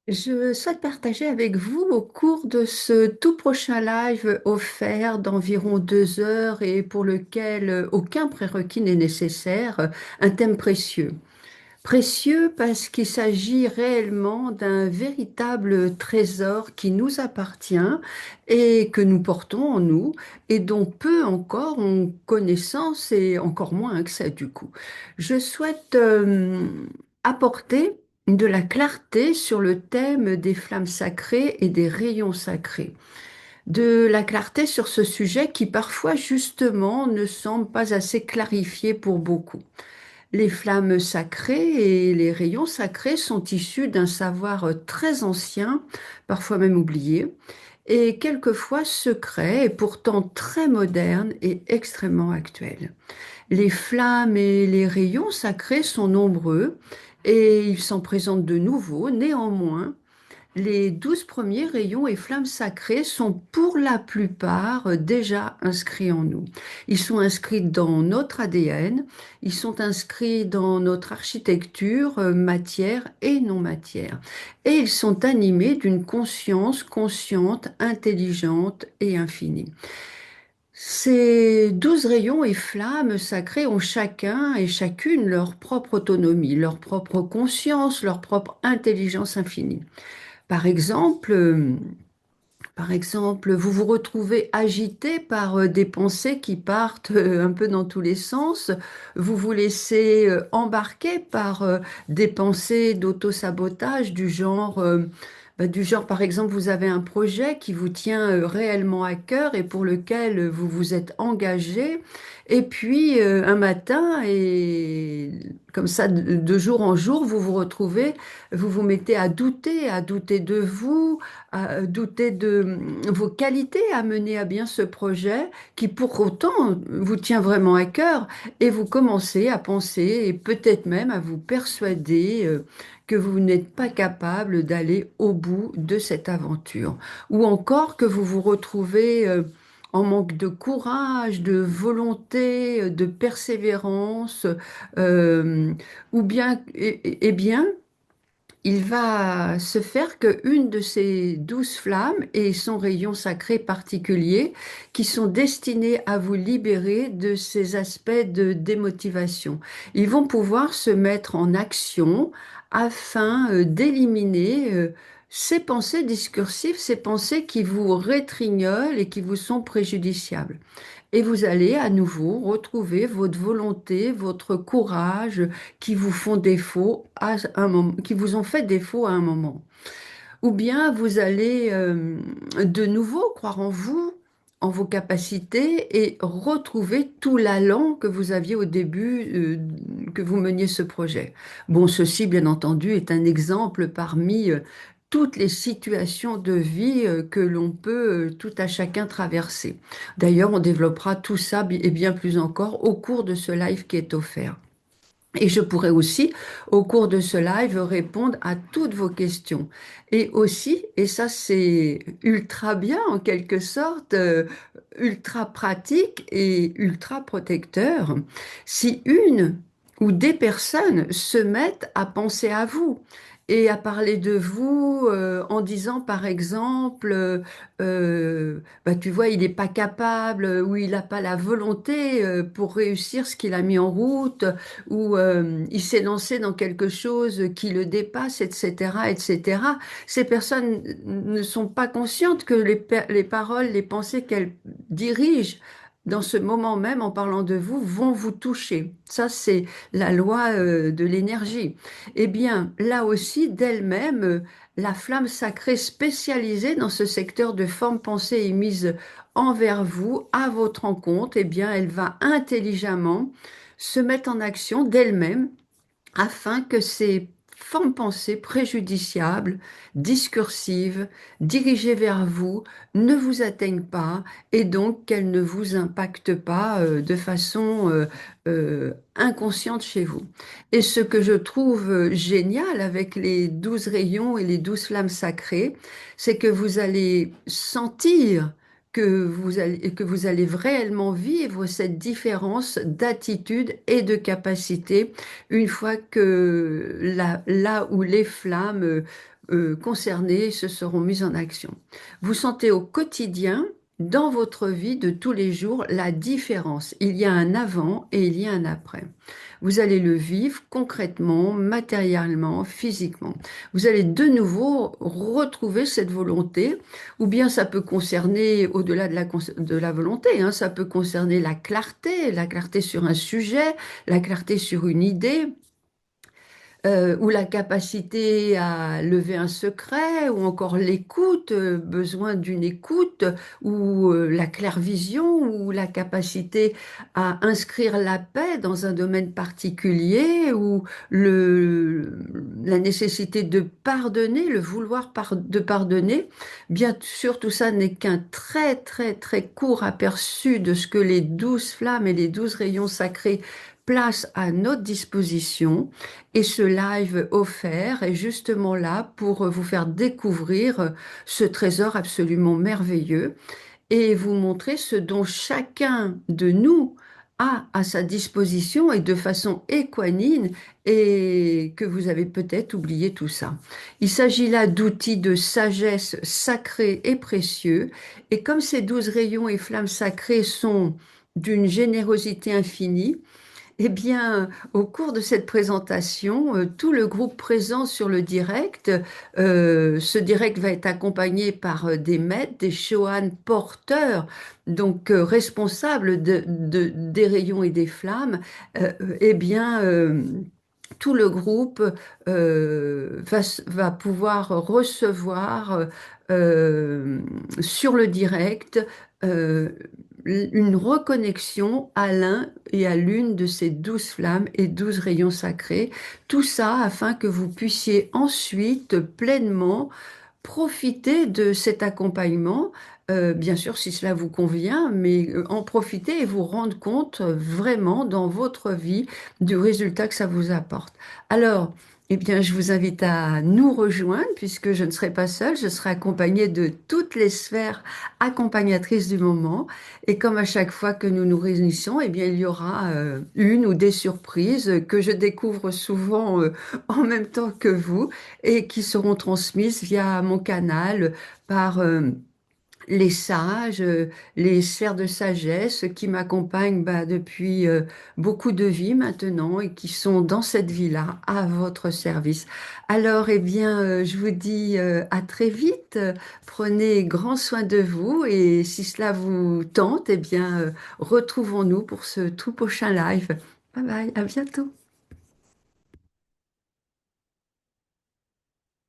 Je souhaite partager avec vous au cours de ce tout prochain live offert d'environ 2 heures et pour lequel aucun prérequis n'est nécessaire, un thème précieux. Précieux parce qu'il s'agit réellement d'un véritable trésor qui nous appartient et que nous portons en nous et dont peu encore ont connaissance et encore moins accès du coup. Je souhaite apporter de la clarté sur le thème des flammes sacrées et des rayons sacrés. De la clarté sur ce sujet qui parfois justement ne semble pas assez clarifié pour beaucoup. Les flammes sacrées et les rayons sacrés sont issus d'un savoir très ancien, parfois même oublié, et quelquefois secret et pourtant très moderne et extrêmement actuel. Les flammes et les rayons sacrés sont nombreux et ils s'en présentent de nouveaux. Néanmoins, les 12 premiers rayons et flammes sacrées sont pour la plupart déjà inscrits en nous. Ils sont inscrits dans notre ADN, ils sont inscrits dans notre architecture, matière et non matière. Et ils sont animés d'une conscience consciente, intelligente et infinie. Ces 12 rayons et flammes sacrées ont chacun et chacune leur propre autonomie, leur propre conscience, leur propre intelligence infinie. Par exemple, vous vous retrouvez agité par des pensées qui partent un peu dans tous les sens. Vous vous laissez embarquer par des pensées d'auto-sabotage du genre, par exemple, vous avez un projet qui vous tient réellement à cœur et pour lequel vous vous êtes engagé. Et puis, un matin, et comme ça, de jour en jour, vous vous retrouvez, vous vous mettez à douter de vous, à douter de vos qualités à mener à bien ce projet qui pour autant vous tient vraiment à cœur et vous commencez à penser et peut-être même à vous persuader que vous n'êtes pas capable d'aller au bout de cette aventure ou encore que vous vous retrouvez en manque de courage, de volonté, de persévérance, euh, ou bien, bien, il va se faire qu'une de ces 12 flammes et son rayon sacré particulier qui sont destinés à vous libérer de ces aspects de démotivation. Ils vont pouvoir se mettre en action afin d'éliminer ces pensées discursives, ces pensées qui vous rétrignolent et qui vous sont préjudiciables. Et vous allez à nouveau retrouver votre volonté, votre courage qui vous font défaut à un moment, qui vous ont fait défaut à un moment. Ou bien vous allez de nouveau croire en vous, en vos capacités et retrouver tout l'allant que vous aviez au début que vous meniez ce projet. Bon, ceci, bien entendu, est un exemple parmi toutes les situations de vie que l'on peut tout à chacun traverser. D'ailleurs, on développera tout ça et bien plus encore au cours de ce live qui est offert. Et je pourrais aussi, au cours de ce live, répondre à toutes vos questions. Et aussi, et ça c'est ultra bien en quelque sorte, ultra pratique et ultra protecteur, si une ou des personnes se mettent à penser à vous et à parler de vous en disant par exemple, bah, tu vois, il n'est pas capable ou il n'a pas la volonté pour réussir ce qu'il a mis en route ou il s'est lancé dans quelque chose qui le dépasse, etc., etc. Ces personnes ne sont pas conscientes que les paroles, les pensées qu'elles dirigent dans ce moment même en parlant de vous vont vous toucher. Ça, c'est la loi de l'énergie. Eh bien, là aussi, d'elle-même, la flamme sacrée spécialisée dans ce secteur de forme pensée émise envers vous, à votre rencontre, eh bien, elle va intelligemment se mettent en action d'elles-mêmes afin que ces formes pensées préjudiciables, discursives, dirigées vers vous, ne vous atteignent pas et donc qu'elles ne vous impactent pas de façon inconsciente chez vous. Et ce que je trouve génial avec les 12 rayons et les 12 flammes sacrées, c'est que vous allez sentir que vous allez réellement vivre cette différence d'attitude et de capacité une fois que là où les flammes concernés se seront mis en action. Vous sentez au quotidien, dans votre vie de tous les jours, la différence. Il y a un avant et il y a un après. Vous allez le vivre concrètement, matériellement, physiquement. Vous allez de nouveau retrouver cette volonté, ou bien ça peut concerner, au-delà de la volonté, hein, ça peut concerner la clarté sur un sujet, la clarté sur une idée, ou la capacité à lever un secret, ou encore l'écoute, besoin d'une écoute, ou la clairvision, ou la capacité à inscrire la paix dans un domaine particulier, ou la nécessité de pardonner, le vouloir de pardonner. Bien sûr, tout ça n'est qu'un très très très court aperçu de ce que les 12 flammes et les 12 rayons sacrés placent à notre disposition. Et ce live offert est justement là pour vous faire découvrir ce trésor absolument merveilleux et vous montrer ce dont chacun de nous a à sa disposition et de façon équanime et que vous avez peut-être oublié tout ça. Il s'agit là d'outils de sagesse sacrés et précieux et comme ces 12 rayons et flammes sacrées sont d'une générosité infinie, eh bien, au cours de cette présentation, tout le groupe présent sur le direct, ce direct va être accompagné par des maîtres, des Shohan porteurs, donc responsables des rayons et des flammes. Eh bien, tout le groupe va pouvoir recevoir sur le direct euh, une reconnexion à l'un et à l'une de ces 12 flammes et 12 rayons sacrés. Tout ça afin que vous puissiez ensuite pleinement profiter de cet accompagnement, bien sûr si cela vous convient, mais en profiter et vous rendre compte vraiment dans votre vie du résultat que ça vous apporte. Alors, eh bien, je vous invite à nous rejoindre puisque je ne serai pas seule, je serai accompagnée de toutes les sphères accompagnatrices du moment. Et comme à chaque fois que nous nous réunissons, eh bien, il y aura une ou des surprises que je découvre souvent en même temps que vous et qui seront transmises via mon canal par les sages, les sphères de sagesse qui m'accompagnent depuis beaucoup de vies maintenant et qui sont dans cette vie-là à votre service. Alors, eh bien, je vous dis à très vite. Prenez grand soin de vous et si cela vous tente, eh bien, retrouvons-nous pour ce tout prochain live. Bye bye, à bientôt.